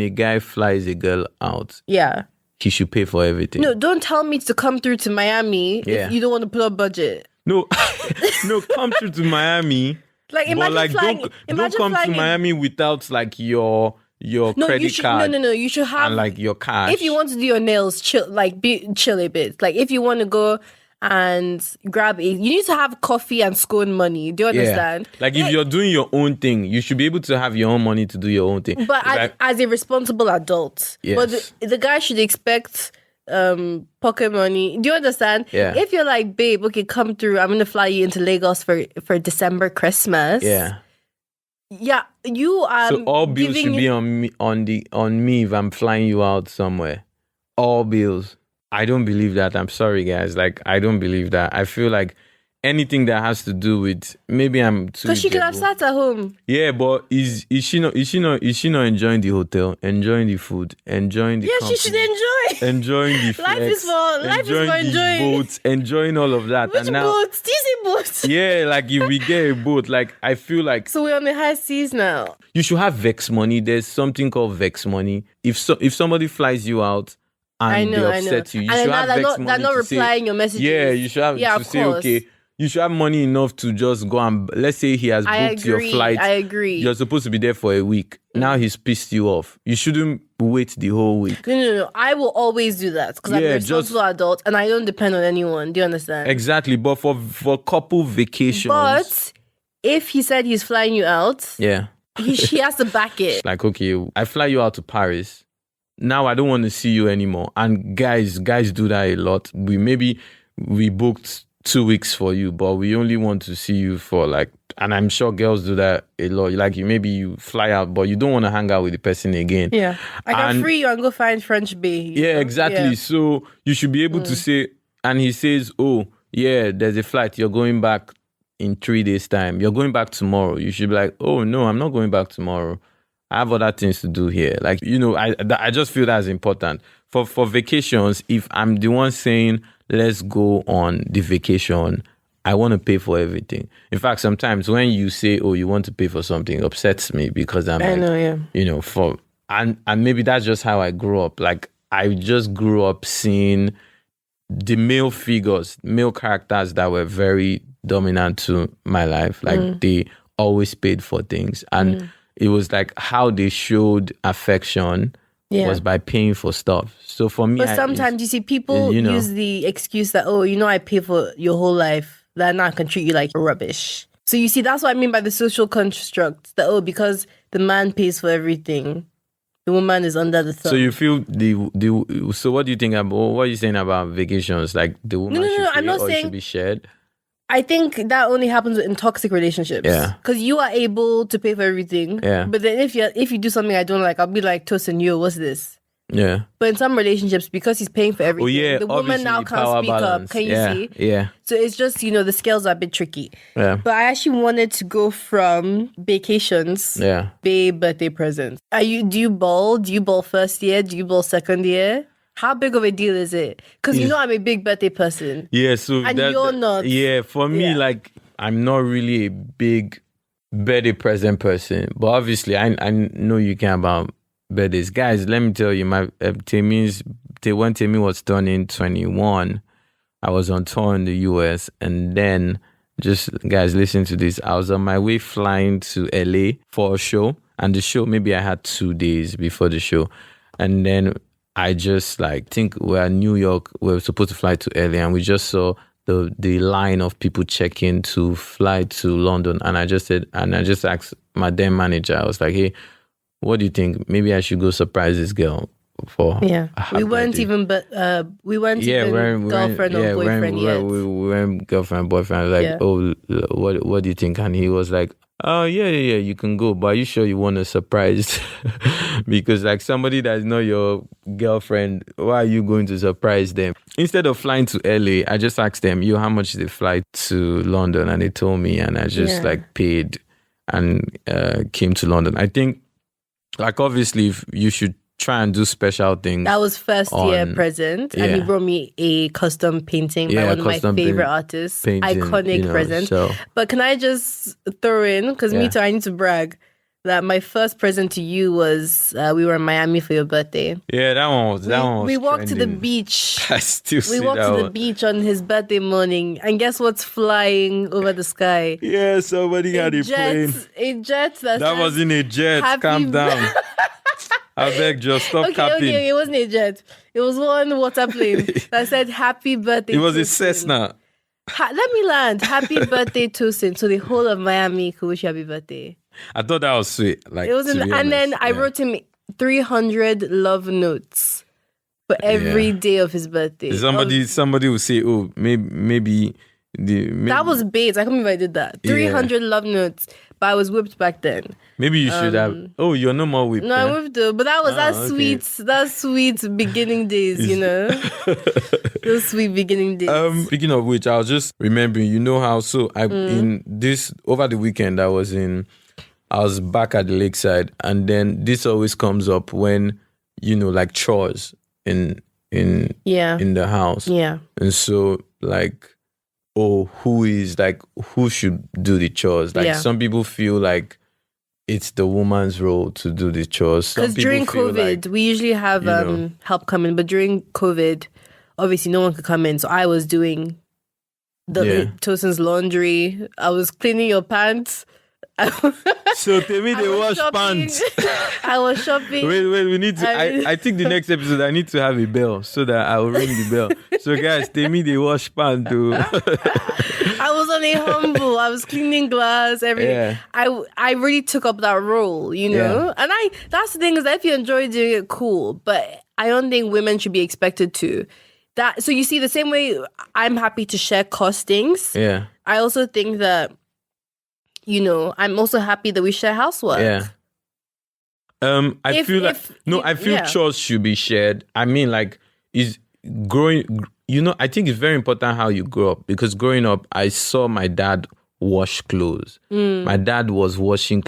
[SPEAKER 2] guy flies a girl out, he should pay for everything.
[SPEAKER 1] No, don't tell me to come through to Miami if you don't want to put up budget.
[SPEAKER 2] No, come through to Miami.
[SPEAKER 1] Like imagine flying.
[SPEAKER 2] Don't come to Miami without like your credit card.
[SPEAKER 1] No. You should have
[SPEAKER 2] and like your cash.
[SPEAKER 1] If you want to do your nails, chill a bit. Like if you want to go and grab you need to have coffee and scone money. Do you understand?
[SPEAKER 2] Like if you're doing your own thing, you should be able to have your own money to do your own thing.
[SPEAKER 1] But as a responsible adult, but the guy should expect pocket money. Do you understand?
[SPEAKER 2] Yeah.
[SPEAKER 1] If you're like, babe, okay, come through. I'm gonna fly you into Lagos for December Christmas.
[SPEAKER 2] Yeah.
[SPEAKER 1] Yeah, you are.
[SPEAKER 2] So all bills should be on me if I'm flying you out somewhere. All bills. I don't believe that. I'm sorry, guys. Like I don't believe that. I feel like anything that has to do with maybe I'm too.
[SPEAKER 1] Because she could have sat at home.
[SPEAKER 2] Yeah, but is she not enjoying the hotel, enjoying the food, enjoying the company,
[SPEAKER 1] she should enjoy.
[SPEAKER 2] Enjoying the flex,
[SPEAKER 1] life is for enjoying.
[SPEAKER 2] Boats, enjoying all of that.
[SPEAKER 1] Which boats? Do you see boats?
[SPEAKER 2] Yeah, like if we get a boat, like I feel like
[SPEAKER 1] so we're on the high seas now.
[SPEAKER 2] You should have Vex Money. There's something called Vex Money. If somebody flies you out and they upset you, you should have Vex Money. They're
[SPEAKER 1] not replying your messages.
[SPEAKER 2] Yeah, you should have to say okay. You should have money enough to just go and let's say he has booked your flight.
[SPEAKER 1] I agree.
[SPEAKER 2] You're supposed to be there for a week. Now he's pissed you off. You shouldn't wait the whole week.
[SPEAKER 1] No. I will always do that because I'm a responsible adult and I don't depend on anyone. Do you understand?
[SPEAKER 2] Exactly. But for couple vacations.
[SPEAKER 1] But if he said he's flying you out, he has to back it.
[SPEAKER 2] Like, okay, I fly you out to Paris. Now I don't want to see you anymore. And guys do that a lot. We booked 2 weeks for you, but we only want to see you for like, and I'm sure girls do that a lot. Like maybe you fly out, but you don't want to hang out with the person again.
[SPEAKER 1] Yeah, I can free you and go find French bae.
[SPEAKER 2] Yeah, exactly. Yeah. So you should be able to say, and he says, oh yeah, there's a flight. You're going back in 3 days' time. You're going back tomorrow. You should be like, oh no, I'm not going back tomorrow. I have other things to do here. Like, I just feel that's important. For vacations, if I'm the one saying, let's go on the vacation, I want to pay for everything. In fact, sometimes when you say, oh, you want to pay for something, it upsets me because and maybe that's just how I grew up. Like, I just grew up seeing the male figures, male characters that were very dominant to my life. Like, they always paid for things. And it was like how they showed affection was by paying for stuff. So for me,
[SPEAKER 1] but sometimes you see people use the excuse that, oh, I pay for your whole life, that now I can treat you like rubbish. So you see, that's what I mean by the social construct, that, because the man pays for everything, the woman is under the thumb.
[SPEAKER 2] So you feel so what do you think about, what are you saying about vacations? Like the woman should be shared?
[SPEAKER 1] I think that only happens in toxic relationships. Yeah. Because you are able to pay for everything. Yeah. But then if you do something I don't like, I'll be like, Tosin, what's this?
[SPEAKER 2] Yeah.
[SPEAKER 1] But in some relationships, because he's paying for everything, the woman now can't speak up. Can you see?
[SPEAKER 2] Yeah.
[SPEAKER 1] So it's just, the scales are a bit tricky.
[SPEAKER 2] Yeah.
[SPEAKER 1] But I actually wanted to go from vacations, babe, birthday presents. Do you ball? Do you ball first year? Do you ball second year? How big of a deal is it? Because I'm a big birthday person.
[SPEAKER 2] Yeah, so
[SPEAKER 1] and you're not.
[SPEAKER 2] Yeah, for me, like, I'm not really a big birthday present person. But obviously, I know you care about birthdays. Guys, let me tell you, my when Temi was turning 21, I was on tour in the US. And then, just, guys, listen to this. I was on my way flying to LA for a show. And the show, maybe I had 2 days before the show. And then I just think we're in New York. We're supposed to fly to LA, and we just saw the line of people checking to fly to London. And I just asked my then manager, I was like, hey, what do you think? Maybe I should go surprise this girl for her
[SPEAKER 1] we weren't
[SPEAKER 2] birthday."
[SPEAKER 1] even girlfriend or boyfriend yet.
[SPEAKER 2] We weren't girlfriend, boyfriend. Like, oh, what do you think? And he was like, "Oh, yeah, you can go, but are you sure you want a surprise?" Because like somebody that's not your girlfriend, why are you going to surprise them? Instead of flying to LA, I just asked them, "Yo, how much is the flight to London?" And they told me, and I just like paid and came to London. I think, like, obviously, if you should try and do special things.
[SPEAKER 1] That was first year present, and he brought me a custom painting by one of my favorite artists. Iconic present. So. But can I just throw in, because me too, I need to brag, that my first present to you was we were in Miami for your birthday.
[SPEAKER 2] Yeah, that one was
[SPEAKER 1] we walked to the beach.
[SPEAKER 2] I still see
[SPEAKER 1] We walked to the beach on his birthday morning, and guess what's flying over the sky?
[SPEAKER 2] Yeah, somebody had a plane.
[SPEAKER 1] A jet
[SPEAKER 2] that wasn't a jet. Calm down. I beg, just stop capping.
[SPEAKER 1] Okay, it wasn't a jet. It was one water plane that said "Happy Birthday."
[SPEAKER 2] It was a Cessna.
[SPEAKER 1] Let me land. Happy birthday, Tosin. So the whole of Miami could wish you happy birthday.
[SPEAKER 2] I thought that was sweet. Like,
[SPEAKER 1] it was, and then I wrote him 300 love notes for every day of his birthday.
[SPEAKER 2] Somebody would say, "Oh, maybe."
[SPEAKER 1] That was bait. I can't believe I did that. 300 love notes. But I was whipped back then.
[SPEAKER 2] Maybe you should have. Oh, you're no more whipped.
[SPEAKER 1] No, I whipped though. But that was that sweet beginning days, you know? Those sweet beginning days.
[SPEAKER 2] Speaking of which, I was just remembering, you know how, so in this, over the weekend, I was back at the lakeside, and then this always comes up when, you know, like chores in the house.
[SPEAKER 1] Yeah.
[SPEAKER 2] And so, like, who should do the chores? Like, some people feel like it's the woman's role to do the chores.
[SPEAKER 1] Because during COVID, we usually have help come in, but during COVID, obviously no one could come in. So I was doing Tosin's laundry. I was cleaning your pants.
[SPEAKER 2] So Temi, they wash pants.
[SPEAKER 1] I was shopping.
[SPEAKER 2] Wait, we need to. I think the next episode I need to have a bell so that I will ring the bell. So guys, Temi, they wash pants too.
[SPEAKER 1] I was on a humble. I was cleaning glass, everything. Yeah. I really took up that role, you know. Yeah. And that's the thing, is that if you enjoy doing it, cool. But I don't think women should be expected to. So you see, the same way I'm happy to share costings.
[SPEAKER 2] Yeah.
[SPEAKER 1] I also think that, you know, I'm also happy that we share housework.
[SPEAKER 2] Yeah. I feel chores should be shared. I mean, like, I think it's very important how you grow up, because growing up, I saw my dad wash clothes. My dad was washing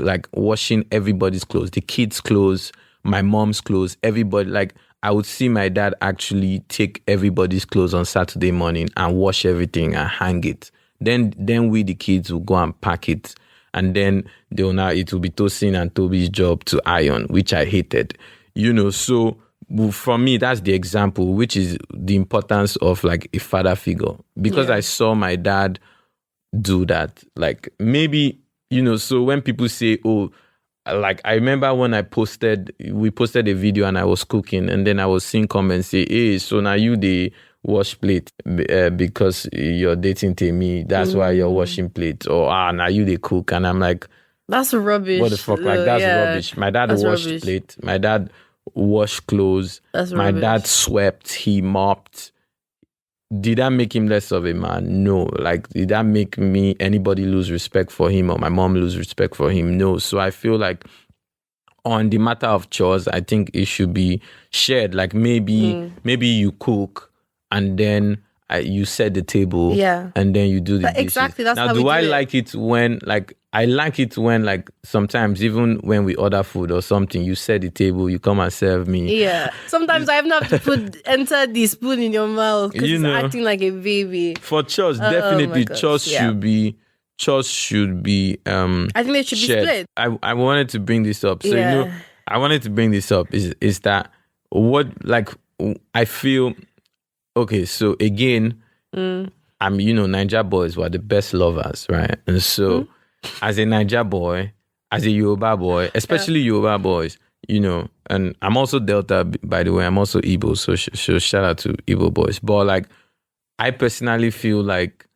[SPEAKER 2] everybody's clothes, the kids' clothes, my mom's clothes, everybody. Like, I would see my dad actually take everybody's clothes on Saturday morning and wash everything and hang it. Then we, the kids, will go and pack it. And then it will be Tosin and Toby's job to iron, which I hated. You know, so for me, that's the example, which is the importance of like a father figure. Because I saw my dad do that. Like, maybe, you know, so when people say, oh, like, I remember when we posted a video and I was cooking, and then I was seeing comments say, hey, so now you the wash plate because you're dating Temi, that's why you're washing plate, or now you they cook. And I'm like,
[SPEAKER 1] that's rubbish.
[SPEAKER 2] What the fuck? Like, that's rubbish. My dad washed plate, my dad washed clothes, my dad swept, he mopped. Did that make him less of a man? No. Like, did that make anybody lose respect for him, or my mom lose respect for him? No. So I feel like on the matter of chores, I think it should be shared. Like, maybe you cook, and then you set the table, and then you do the dishes.
[SPEAKER 1] Exactly, that's
[SPEAKER 2] now,
[SPEAKER 1] how
[SPEAKER 2] do
[SPEAKER 1] we
[SPEAKER 2] I
[SPEAKER 1] do
[SPEAKER 2] like it when, like, I like it when, like, sometimes even when we order food or something, you set the table, you come and serve me.
[SPEAKER 1] Yeah. Sometimes I even have to enter the spoon in your mouth because it's acting like a baby.
[SPEAKER 2] For chores, definitely chores should be.
[SPEAKER 1] I think they should
[SPEAKER 2] shared.
[SPEAKER 1] be split.
[SPEAKER 2] I wanted to bring this up. So you know, I wanted to bring this up is that what, like, I feel. Okay, so again, Naija boys were the best lovers, right? And so, as a Naija boy, as a Yoruba boy, especially Yoruba boys, you know, and I'm also Delta, by the way, I'm also Igbo, so shout out to Igbo boys. But, like, I personally feel like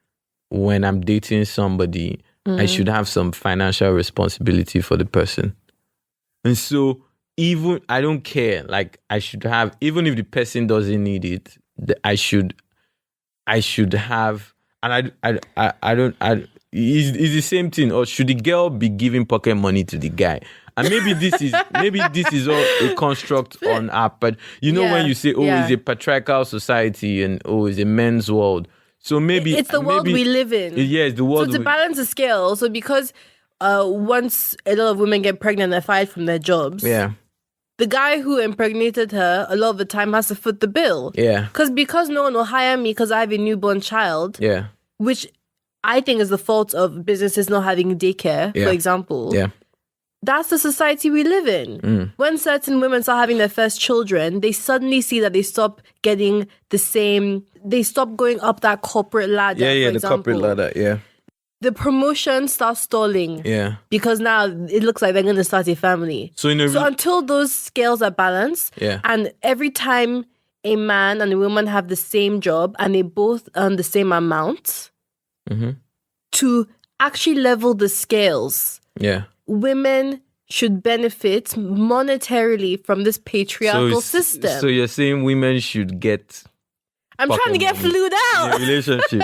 [SPEAKER 2] when I'm dating somebody, I should have some financial responsibility for the person. And so, even I don't care. Like I should have, even if the person doesn't need it, I should have. And it's the same thing. Or should the girl be giving pocket money to the guy? And maybe this is all a construct on our part. You know, when you say, it's a patriarchal society and it's a men's world. So maybe
[SPEAKER 1] it's the world we live in.
[SPEAKER 2] Yes, the world.
[SPEAKER 1] So to balance the scale, so because once a lot of women get pregnant, they're fired from their jobs.
[SPEAKER 2] Yeah.
[SPEAKER 1] The guy who impregnated her, a lot of the time, has to foot the bill.
[SPEAKER 2] Yeah.
[SPEAKER 1] Because no one will hire me because I have a newborn child.
[SPEAKER 2] Yeah.
[SPEAKER 1] Which I think is the fault of businesses not having daycare, for example.
[SPEAKER 2] Yeah.
[SPEAKER 1] That's the society we live in. When certain women start having their first children, they suddenly see that they stop getting the same, they stop going up that corporate ladder.
[SPEAKER 2] Yeah,
[SPEAKER 1] for
[SPEAKER 2] the corporate ladder, yeah.
[SPEAKER 1] The promotion starts stalling.
[SPEAKER 2] Yeah.
[SPEAKER 1] Because now it looks like they're going to start a family. So until those scales are balanced, and every time a man and a woman have the same job and they both earn the same amount, to actually level the scales, women should benefit monetarily from this patriarchal system.
[SPEAKER 2] So you're saying women should get...
[SPEAKER 1] I'm trying to get flued out.
[SPEAKER 2] In a relationship.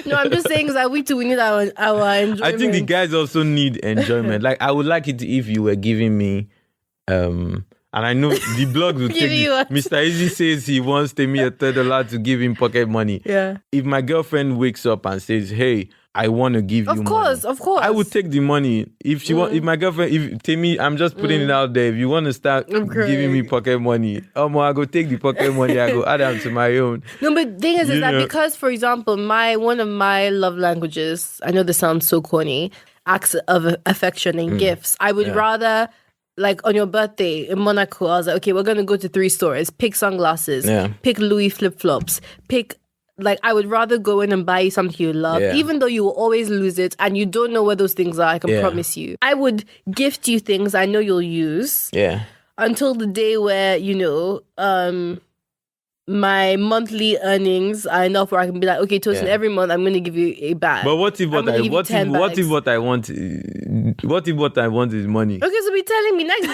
[SPEAKER 1] No, I'm just saying that we need our enjoyment.
[SPEAKER 2] I think the guys also need enjoyment. Like, I would like it if you were giving me... and I know the blog will take Mr. Eazi says he wants Temi Otedola to give him pocket money.
[SPEAKER 1] Yeah.
[SPEAKER 2] If my girlfriend wakes up and says, hey, I want to give you money.
[SPEAKER 1] Of course.
[SPEAKER 2] I would take the money. If she if my girlfriend, if Temi, I'm just putting it out there. If you want to start giving me pocket money, I go take the pocket money. I go add them to my own.
[SPEAKER 1] No, but the thing is that because, for example, one of my love languages, I know this sounds so corny, acts of affection and gifts. I would rather... Like on your birthday in Monaco, I was like, okay, we're going to go to 3 stores. Pick sunglasses. Pick Louis flip-flops. I would rather go in and buy you something you love, even though you will always lose it and you don't know where those things are, I can promise you. I would gift you things I know you'll use. Yeah. Until the day where, my monthly earnings are enough where I can be like, okay, Tosin, every month I'm going to give you a bag.
[SPEAKER 2] But what if what I want is money?
[SPEAKER 1] Okay, so be telling me next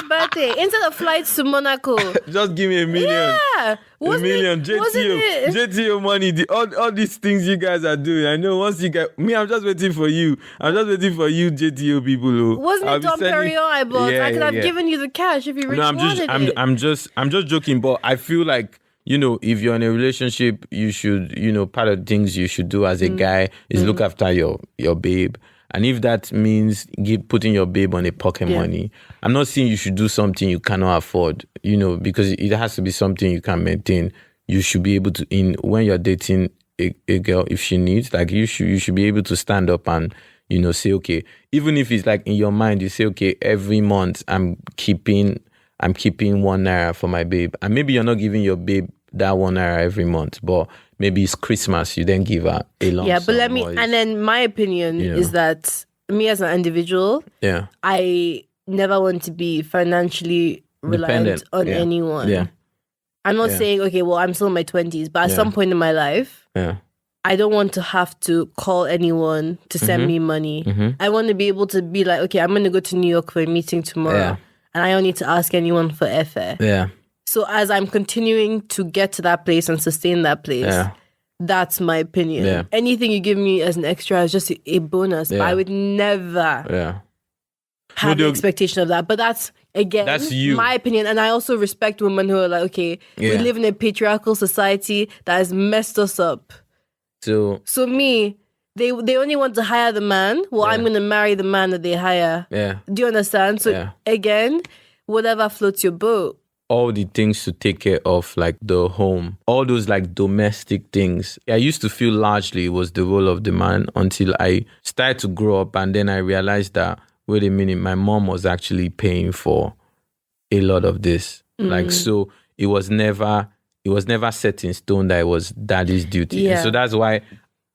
[SPEAKER 1] birthday instead of flights to Monaco,
[SPEAKER 2] just give me $1 million.
[SPEAKER 1] Yeah,
[SPEAKER 2] $1 million JTO money. All these things you guys are doing. I know once you get me, I'm just waiting for you. JTO people.
[SPEAKER 1] Wasn't it Dom Perignon I bought? I could have given you the cash if you really wanted it.
[SPEAKER 2] I'm just joking, but I feel like, if you're in a relationship, you should, part of the things you should do as a guy is look after your babe. And if that means putting your babe on a pocket money, I'm not saying you should do something you cannot afford, because it has to be something you can maintain. You should be able to, when you're dating a girl, if she needs, like you should be able to stand up and, say, okay, even if it's like in your mind, you say, okay, every month I'm keeping 1 naira for my babe. And maybe you're not giving your babe that 1 naira every month, but maybe it's Christmas, you then give her a lump sum.
[SPEAKER 1] Yeah, but and then my opinion is that me as an individual, I never want to be financially reliant on anyone. Yeah. I'm not saying, okay, well, I'm still in my 20s, but at some point in my life, I don't want to have to call anyone to send me money. I want to be able to be like, okay, I'm going to go to New York for a meeting tomorrow. And I don't need to ask anyone for airfare. Yeah. So as I'm continuing to get to that place and sustain that place, that's my opinion. Yeah. Anything you give me as an extra is just a bonus. But I would never have the expectation of that. But that's you. My opinion. And I also respect women who are like, okay, we live in a patriarchal society that has messed us up. So me... They only want to hire the man. Well, I'm going to marry the man that they hire. Yeah. Do you understand? So again, whatever floats your boat.
[SPEAKER 2] All the things to take care of, like the home, all those like domestic things. I used to feel largely it was the role of the man until I started to grow up, and then I realized that, wait a minute, my mom was actually paying for a lot of this. Like, so it was never set in stone that it was daddy's duty. Yeah. So that's why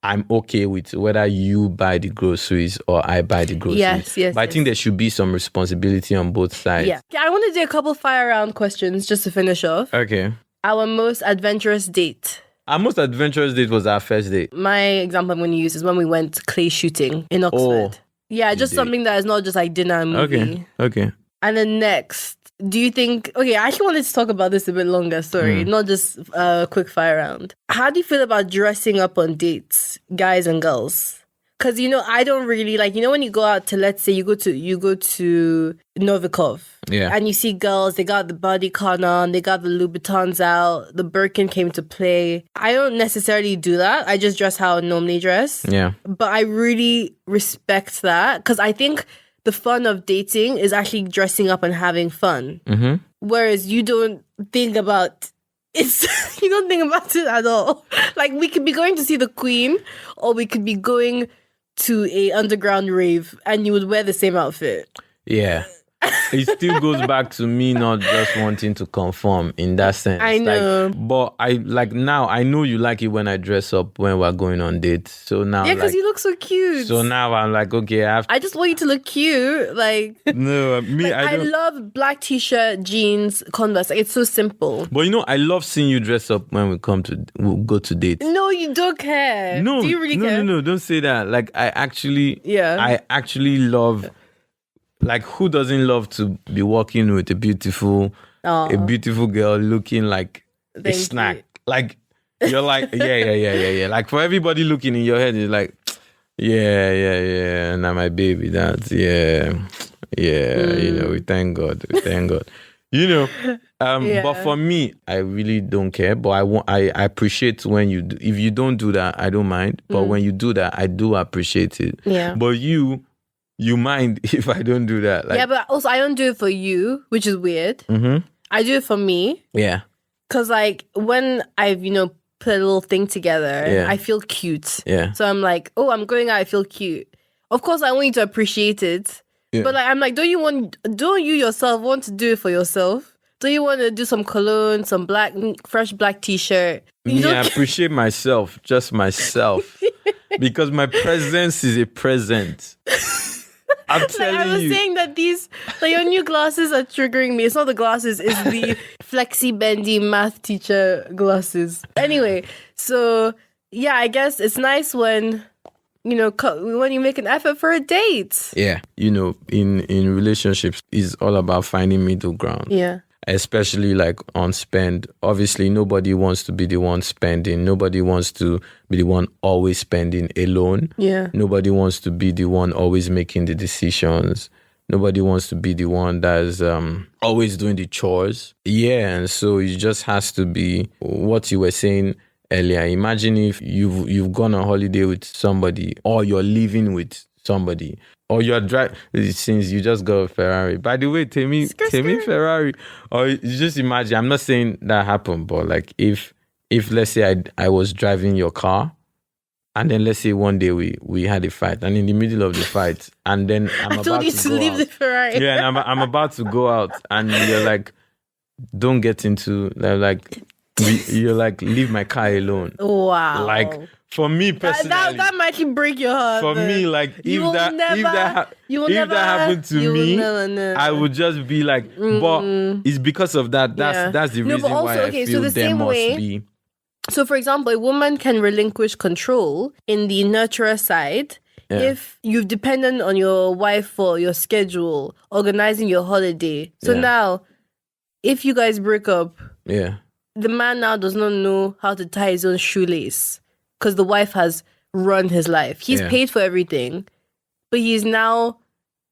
[SPEAKER 2] I'm okay with whether you buy the groceries or I buy the groceries. Yes. But I think there should be some responsibility on both sides.
[SPEAKER 1] Yeah. I want to do a couple fire round questions just to finish off.
[SPEAKER 2] Okay.
[SPEAKER 1] Our most adventurous date.
[SPEAKER 2] Our most adventurous date was our first date.
[SPEAKER 1] My example I'm going to use is when we went clay shooting in Oxford. Yeah, just something that is not just like dinner and movie.
[SPEAKER 2] Okay.
[SPEAKER 1] And then next, do you think... Okay, I actually wanted to talk about this a bit longer, sorry. Not just a quick fire round. How do you feel about dressing up on dates, guys and girls? Because, I don't really like... when you go out to, let's say, you go to Novikov.
[SPEAKER 2] Yeah.
[SPEAKER 1] And you see girls, they got the bodycon on, they got the Louboutins out, the Birkin came to play. I don't necessarily do that. I just dress how I normally dress.
[SPEAKER 2] Yeah.
[SPEAKER 1] But I really respect that because I think the fun of dating is actually dressing up and having fun.
[SPEAKER 2] Mm-hmm.
[SPEAKER 1] Whereas you don't think about you don't think about it at all. Like we could be going to see the Queen or we could be going to a underground rave and you would wear the same outfit.
[SPEAKER 2] Yeah. It still goes back to me not just wanting to conform in that sense.
[SPEAKER 1] I know.
[SPEAKER 2] But now I know you like it when I dress up when we're going on dates. So now
[SPEAKER 1] because you look so cute.
[SPEAKER 2] So now I'm like, okay,
[SPEAKER 1] I just want you to look cute. Like
[SPEAKER 2] no, me
[SPEAKER 1] I love black t-shirt, jeans, Converse. Like, it's so simple.
[SPEAKER 2] But I love seeing you dress up when we'll go to dates.
[SPEAKER 1] No, you don't care.
[SPEAKER 2] No,
[SPEAKER 1] do you really care?
[SPEAKER 2] No, don't say that. Like I actually love. Like, who doesn't love to be walking with a beautiful girl looking like a snack?
[SPEAKER 1] You.
[SPEAKER 2] Like, you're like, yeah. Like, for everybody looking in your head, it's like, yeah. Now my baby, that's, yeah. We thank God. But for me, I really don't care. But I appreciate when you do. If you don't do that, I don't mind. But when you do that, I do appreciate it.
[SPEAKER 1] Yeah.
[SPEAKER 2] But you mind if I don't do that. Like,
[SPEAKER 1] yeah, but also I don't do it for you, which is weird.
[SPEAKER 2] Mm-hmm.
[SPEAKER 1] I do it for me.
[SPEAKER 2] Yeah.
[SPEAKER 1] Because like when I've, put a little thing together, I feel cute.
[SPEAKER 2] Yeah.
[SPEAKER 1] So I'm like, oh, I'm going out, I feel cute. Of course, I want you to appreciate it. Yeah. But like, I'm like, don't you yourself want to do it for yourself? Don't you want to do some cologne, some fresh black t-shirt?
[SPEAKER 2] I appreciate myself, just myself. Because my presence is a present. I'm telling you.
[SPEAKER 1] I was saying that your new glasses are triggering me. It's not the glasses, it's the flexi bendy math teacher glasses. Anyway, so yeah, I guess it's nice when when you make an effort for a date.
[SPEAKER 2] Yeah, in relationships, it's all about finding middle ground.
[SPEAKER 1] Yeah.
[SPEAKER 2] Especially like on spend. Obviously, nobody wants to be the one spending. Nobody wants to be the one always spending alone.
[SPEAKER 1] Yeah.
[SPEAKER 2] Nobody wants to be the one always making the decisions. Nobody wants to be the one that's always doing the chores. Yeah, and so it just has to be what you were saying earlier. Imagine if you've gone on holiday with somebody or you're living with somebody. Or you're driving, since you just got a Ferrari. By the way, Temi Ferrari. Or you just imagine, I'm not saying that happened, but like if let's say I was driving your car, and then let's say one day we had a fight, and in the middle of the fight, and then I'm about to
[SPEAKER 1] leave the Ferrari.
[SPEAKER 2] Yeah, and I'm about to go out, and you're like, don't get into, like, you're like, leave my car alone.
[SPEAKER 1] Wow.
[SPEAKER 2] Like, for me personally,
[SPEAKER 1] that might break your heart.
[SPEAKER 2] For me, like if that happened to me, I would just be like, but it's because of that. That's the reason why I feel there must be.
[SPEAKER 1] So, for example, a woman can relinquish control in the nurturer side if you've depended on your wife for your schedule, organizing your holiday. So now, if you guys break up, the man now does not know how to tie his own shoelace. Because the wife has run his life. He's paid for everything. But he's now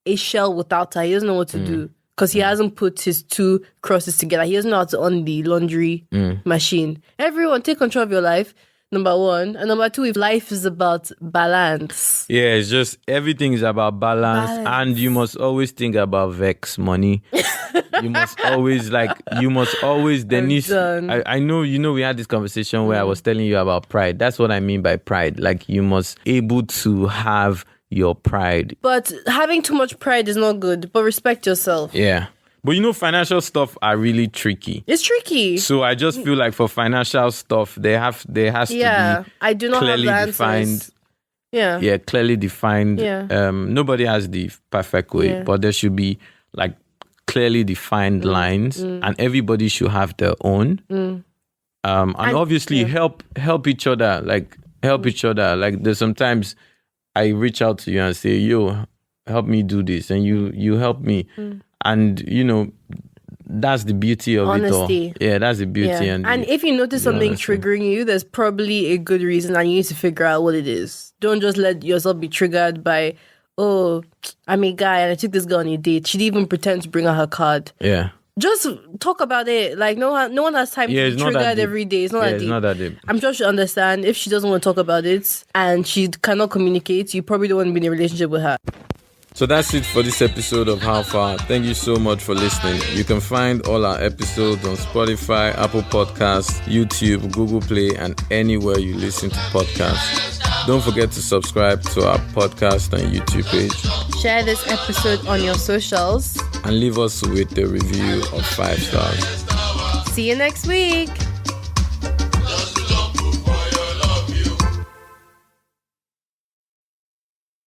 [SPEAKER 1] a shell without her. He doesn't know what to do. Because he hasn't put his two crosses together. He doesn't know how to on the laundry machine. Everyone, take control of your life. Number one. And number two, if life is about balance.
[SPEAKER 2] Yeah, it's just everything is about balance. And you must always think about Vex Money. You must always there needs, I know, we had this conversation where I was telling you about pride. That's what I mean by pride. Like, you must able to have your pride.
[SPEAKER 1] But having too much pride is not good. But respect yourself.
[SPEAKER 2] Yeah. But financial stuff are really tricky.
[SPEAKER 1] It's tricky.
[SPEAKER 2] So I just feel like for financial stuff, there has to be
[SPEAKER 1] I do not
[SPEAKER 2] clearly
[SPEAKER 1] have the
[SPEAKER 2] defined.
[SPEAKER 1] Answers. Yeah.
[SPEAKER 2] Yeah, clearly defined.
[SPEAKER 1] Yeah.
[SPEAKER 2] Nobody has the perfect way, but there should be like clearly defined lines, and everybody should have their own. And obviously help each other. Like help each other. Like there's sometimes I reach out to you and say, yo, help me do this, and you help me. And, that's the beauty of
[SPEAKER 1] Honesty.
[SPEAKER 2] it all. Yeah, that's the beauty.
[SPEAKER 1] Yeah. And if you notice something triggering you, there's probably a good reason and you need to figure out what it is. Don't just let yourself be triggered by, oh, I'm a guy and I took this girl on a date. She didn't even pretend to bring out her card.
[SPEAKER 2] Yeah.
[SPEAKER 1] Just talk about it. Like, no one has time to be triggered every day. It's not that deep. I'm sure she'll understand. If she doesn't want to talk about it and she cannot communicate, you probably don't want to be in a relationship with her.
[SPEAKER 2] So that's it for this episode of How Far. Thank you so much for listening. You can find all our episodes on Spotify, Apple Podcasts, YouTube, Google Play, and anywhere you listen to podcasts. Don't forget to subscribe to our podcast and YouTube page.
[SPEAKER 1] Share this episode on your socials.
[SPEAKER 2] And leave us with a review of 5 stars.
[SPEAKER 1] See you next week.